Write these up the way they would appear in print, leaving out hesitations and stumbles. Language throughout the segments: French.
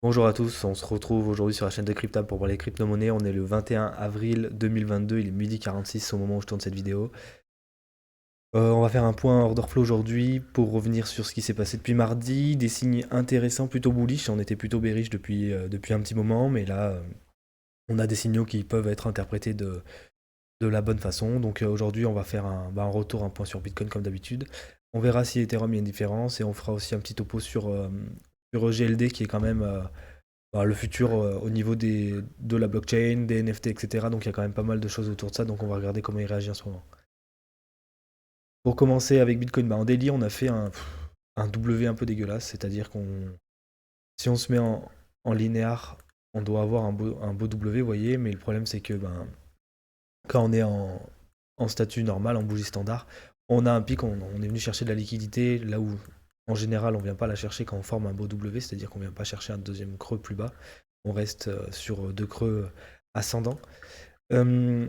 Bonjour à tous, on se retrouve aujourd'hui sur la chaîne de Cryptab pour parler crypto-monnaies. On est le 21 avril 2022, il est midi 46 au moment où je tourne cette vidéo. On va faire un point order flow aujourd'hui pour revenir sur ce qui s'est passé depuis mardi. Des signes intéressants, plutôt bullish. On était plutôt bearish depuis un petit moment, mais là, on a des signaux qui peuvent être interprétés de la bonne façon. Donc aujourd'hui, on va faire un retour, un point sur Bitcoin comme d'habitude. On verra si Ethereum il y a une différence et on fera aussi un petit topo sur GLD qui est quand même le futur au niveau de la blockchain, des NFT, etc. Donc il y a quand même pas mal de choses autour de ça, donc on va regarder comment il réagit en ce moment. Pour commencer avec Bitcoin, en daily, on a fait un W un peu dégueulasse, c'est-à-dire si on se met en linéaire, on doit avoir un beau W, vous voyez, mais le problème c'est que quand on est en statut normal, en bougie standard, on a un pic, on est venu chercher de la liquidité là où en général on ne vient pas la chercher quand on forme un beau W, c'est-à-dire qu'on ne vient pas chercher un deuxième creux plus bas, on reste sur deux creux ascendants. Euh,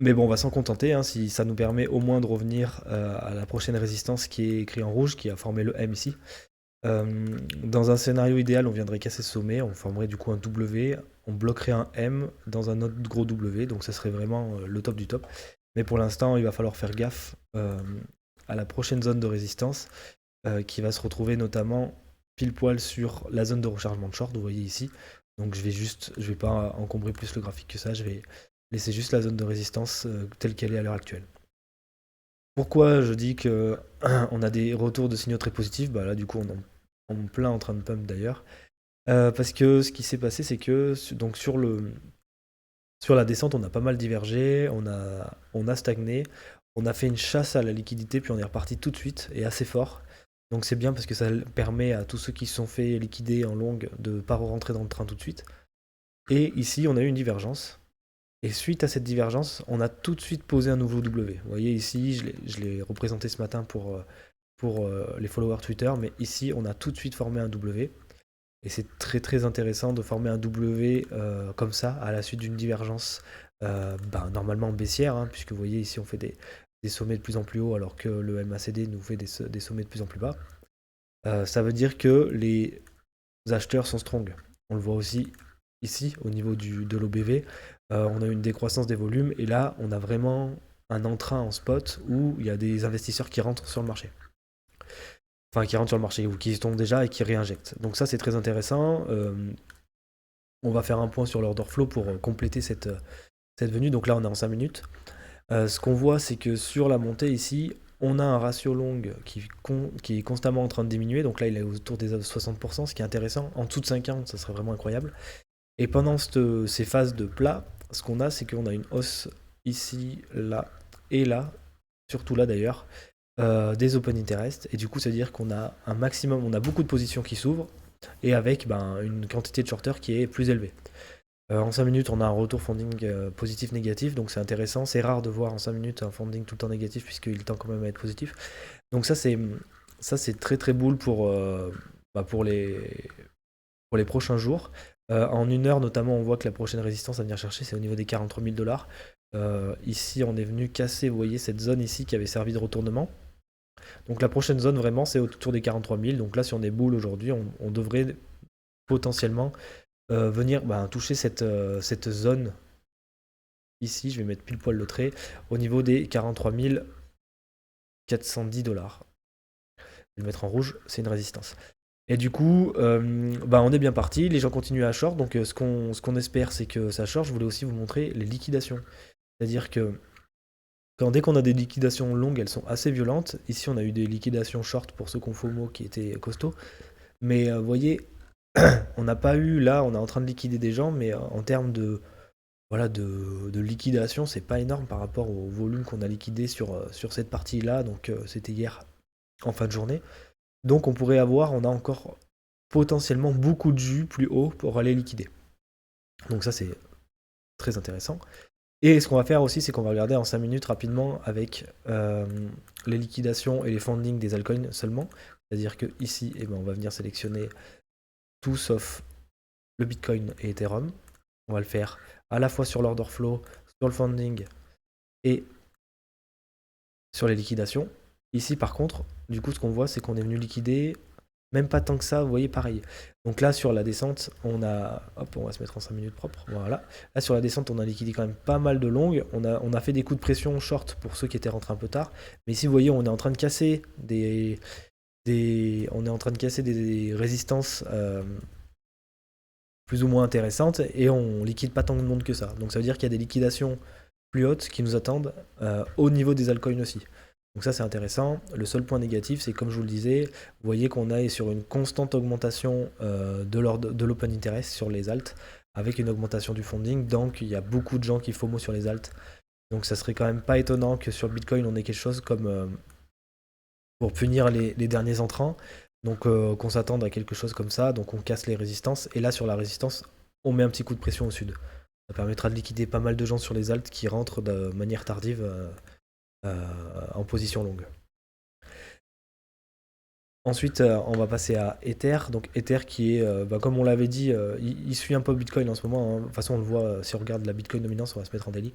mais bon, on va s'en contenter, hein, si ça nous permet au moins de revenir à la prochaine résistance qui est écrite en rouge, qui a formé le M ici. Dans un scénario idéal, on viendrait casser ce sommet, on formerait du coup un W, on bloquerait un M dans un autre gros W, donc ça serait vraiment le top du top. Mais pour l'instant, il va falloir faire gaffe à la prochaine zone de résistance qui va se retrouver notamment pile poil sur la zone de rechargement de short, vous voyez ici. Donc je vais pas encombrer plus le graphique que ça, je vais laisser juste la zone de résistance telle qu'elle est à l'heure actuelle. Pourquoi je dis que on a des retours de signaux très positifs? Bah là, du coup, on est en plein en train de pump d'ailleurs. Parce que ce qui s'est passé, c'est que donc sur la descente, on a pas mal divergé, on a stagné, on a fait une chasse à la liquidité, puis on est reparti tout de suite et assez fort. Donc c'est bien parce que ça permet à tous ceux qui se sont fait liquider en longue de ne pas rentrer dans le train tout de suite. Et ici, on a eu une divergence. Et suite à cette divergence, on a tout de suite posé un nouveau W. Vous voyez ici, je l'ai représenté ce matin pour les followers Twitter, mais ici, on a tout de suite formé un W. Et c'est très très intéressant de former un W comme ça à la suite d'une divergence normalement baissière, hein, puisque vous voyez ici on fait des sommets de plus en plus haut alors que le MACD nous fait des sommets de plus en plus bas. Ça veut dire que les acheteurs sont strong. On le voit aussi ici au niveau de l'OBV. On a une décroissance des volumes et là on a vraiment un entrain en spot où il y a des investisseurs qui rentrent sur le marché. Enfin, qui rentrent sur le marché ou qui y tombent déjà et qui réinjectent. Donc ça c'est très intéressant. On va faire un point sur l'order flow pour compléter cette venue. Donc là, on est en 5 minutes. Ce qu'on voit, c'est que sur la montée ici, on a un ratio long qui est constamment en train de diminuer. Donc là, il est autour des 60%, ce qui est intéressant. En dessous de 50, ça serait vraiment incroyable. Et pendant ces phases de plat, ce qu'on a, c'est qu'on a une hausse ici, là et là, surtout là d'ailleurs, des open interest. Et du coup, c'est-à-dire qu'on a un maximum, on a beaucoup de positions qui s'ouvrent et avec une quantité de shorters qui est plus élevée. En 5 minutes, on a un retour funding positif-négatif, donc c'est intéressant. C'est rare de voir en 5 minutes un funding tout le temps négatif, puisqu'il tend quand même à être positif. Donc ça c'est très très boule bah, pour les prochains jours. En une heure, notamment, on voit que la prochaine résistance à venir chercher, c'est au niveau des 43 000 dollars. Ici, on est venu casser, vous voyez, cette zone ici qui avait servi de retournement. Donc la prochaine zone, vraiment, c'est autour des 43 000. Donc là, si on est boule aujourd'hui, on devrait potentiellement venir toucher cette zone ici, je vais mettre pile poil le trait, au niveau des 43 410 dollars. Je vais le mettre en rouge, c'est une résistance. Et du coup, on est bien parti, les gens continuent à short, donc ce qu'on espère c'est que ça short. Je voulais aussi vous montrer les liquidations. C'est-à-dire que dès qu'on a des liquidations longues, elles sont assez violentes. Ici, on a eu des liquidations short pour ceux qu'on FOMO qui étaient costauds. Mais vous voyez, on n'a pas eu, là, on est en train de liquider des gens, mais en termes de liquidation, c'est pas énorme par rapport au volume qu'on a liquidé sur cette partie-là. Donc c'était hier en fin de journée. Donc on a encore potentiellement beaucoup de jus plus haut pour aller liquider. Donc ça c'est très intéressant. Et ce qu'on va faire aussi, c'est qu'on va regarder en 5 minutes rapidement avec les liquidations et les fundings des altcoins seulement. C'est-à-dire que ici, on va venir sélectionner tout sauf le Bitcoin et Ethereum. On va le faire à la fois sur l'order flow, sur le funding et sur les liquidations. Ici, par contre, du coup, ce qu'on voit, c'est qu'on est venu liquider même pas tant que ça, vous voyez, pareil. Donc là, sur la descente, hop, on va se mettre en 5 minutes propre, voilà. Là, sur la descente, on a liquidé quand même pas mal de longues. On a fait des coups de pression short pour ceux qui étaient rentrés un peu tard. Mais ici, vous voyez, on est en train de casser on est en train de casser des résistances plus ou moins intéressantes et on liquide pas tant de monde que ça. Donc ça veut dire qu'il y a des liquidations plus hautes qui nous attendent au niveau des altcoins aussi. Donc ça c'est intéressant. Le seul point négatif c'est comme je vous le disais, vous voyez qu'on est sur une constante augmentation de l'open interest sur les alts avec une augmentation du funding. Donc il y a beaucoup de gens qui FOMO sur les alts. Donc ça serait quand même pas étonnant que sur Bitcoin on ait quelque chose comme pour punir les derniers entrants. Donc qu'on s'attende à quelque chose comme ça. Donc on casse les résistances. Et là sur la résistance, on met un petit coup de pression au sud. Ça permettra de liquider pas mal de gens sur les alts qui rentrent de manière tardive en position longue. Ensuite, on va passer à Ether. Donc Ether qui est, comme on l'avait dit, il suit un peu Bitcoin en ce moment. Hein. De toute façon, on le voit si on regarde la Bitcoin dominance, on va se mettre en daily.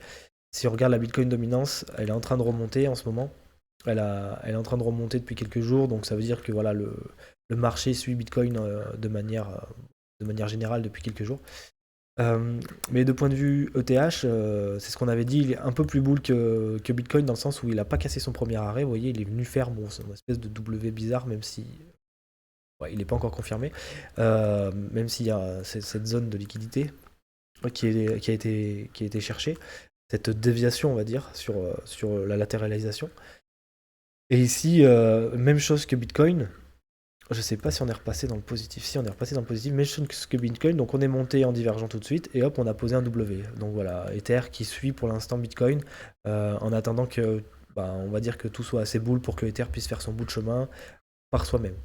Si on regarde la Bitcoin dominance, elle est en train de remonter en ce moment. Elle est en train de remonter depuis quelques jours, donc ça veut dire que voilà, le marché suit Bitcoin de manière générale depuis quelques jours. Mais de point de vue ETH, c'est ce qu'on avait dit, il est un peu plus bull que Bitcoin dans le sens où il n'a pas cassé son premier arrêt. Vous voyez, il est venu faire une espèce de W bizarre, même si il n'est pas encore confirmé, même s'il y a cette zone de liquidité qui a été cherchée, cette déviation, on va dire, sur la latéralisation. Et ici, même chose que Bitcoin. Je sais pas si on est repassé dans le positif. Si on est repassé dans le positif, même chose que Bitcoin. Donc on est monté en divergent tout de suite et hop, on a posé un W. Donc voilà, Ether qui suit pour l'instant Bitcoin en attendant que, on va dire que tout soit assez bull pour que Ether puisse faire son bout de chemin par soi-même.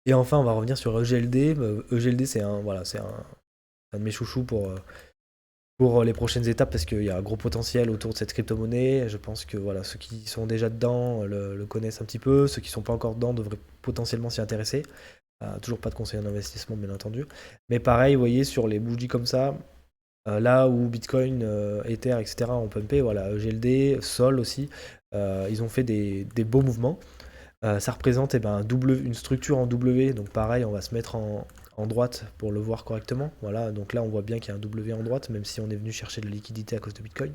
Et enfin, on va revenir sur EGLD. EGLD, c'est un de mes chouchous pour les prochaines étapes parce qu'il y a un gros potentiel autour de cette crypto-monnaie. Je pense que voilà, ceux qui sont déjà dedans le connaissent un petit peu. Ceux qui ne sont pas encore dedans devraient potentiellement s'y intéresser. Toujours pas de conseil en investissement, bien entendu. Mais pareil, vous voyez, sur les bougies comme ça, là où Bitcoin, Ether, etc. ont pumpé, voilà, EGLD, Sol aussi, ils ont fait des beaux mouvements. Ça représente une structure en W, donc pareil, on va se mettre en droite pour le voir correctement. Voilà, donc là on voit bien qu'il y a un W en droite, même si on est venu chercher de la liquidité à cause de Bitcoin.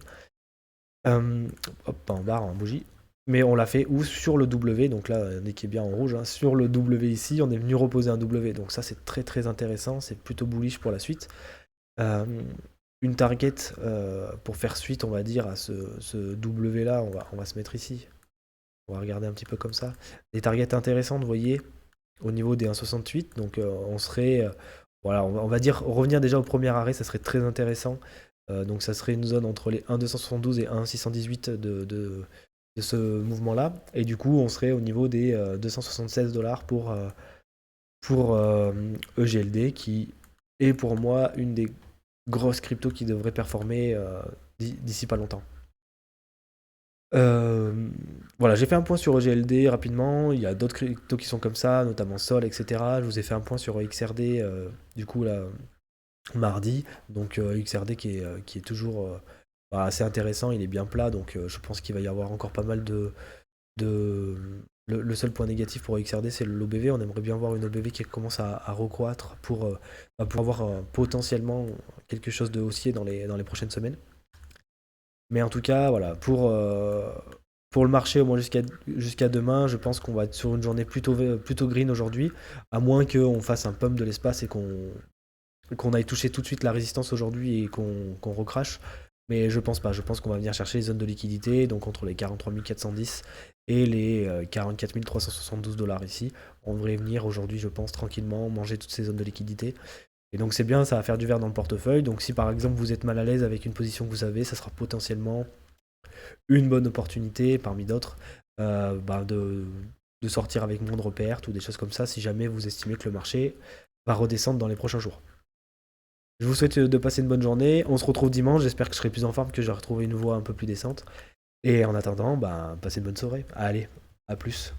Hop, pas en barre, en bougie. Mais on l'a fait où sur le W, donc là on est qui est bien en rouge, hein, sur le W ici, on est venu reposer un W, donc ça c'est très très intéressant, c'est plutôt bullish pour la suite. Une target pour faire suite, on va dire, à ce W là, on va se mettre ici. On va regarder un petit peu comme ça. Des targets intéressantes, vous voyez, au niveau des 1,68. Donc on serait, voilà, on va dire, revenir déjà au premier arrêt, ça serait très intéressant. Donc ça serait une zone entre les 1,272 et 1,618 de ce mouvement-là. Et du coup, on serait au niveau des 276 $ pour EGLD, qui est pour moi une des grosses cryptos qui devrait performer d'ici pas longtemps. Voilà, j'ai fait un point sur EGLD rapidement. Il y a d'autres cryptos qui sont comme ça, notamment Sol, etc. Je vous ai fait un point sur XRD, du coup, là, mardi. Donc, XRD qui est toujours assez intéressant. Il est bien plat, donc je pense qu'il va y avoir encore pas mal de. Le seul point négatif pour XRD, c'est l'OBV. On aimerait bien voir une OBV qui commence à recroître pour avoir potentiellement quelque chose de haussier dans les prochaines semaines. Mais en tout cas, voilà, pour le marché, au moins jusqu'à demain, je pense qu'on va être sur une journée plutôt green aujourd'hui, à moins qu'on fasse un pump de l'espace et qu'on aille toucher tout de suite la résistance aujourd'hui et qu'on recrache. Mais je pense pas, je pense qu'on va venir chercher les zones de liquidité, donc entre les 43 410 et les 44 372 $ ici. On devrait venir aujourd'hui, je pense, tranquillement manger toutes ces zones de liquidité. Et donc c'est bien, ça va faire du vert dans le portefeuille. Donc si par exemple vous êtes mal à l'aise avec une position que vous avez, ça sera potentiellement une bonne opportunité parmi d'autres de sortir avec moindre perte ou des choses comme ça si jamais vous estimez que le marché va redescendre dans les prochains jours. Je vous souhaite de passer une bonne journée. On se retrouve dimanche. J'espère que je serai plus en forme, que j'aurai retrouvé une voix un peu plus décente. Et en attendant, passez une bonne soirée. Allez, à plus.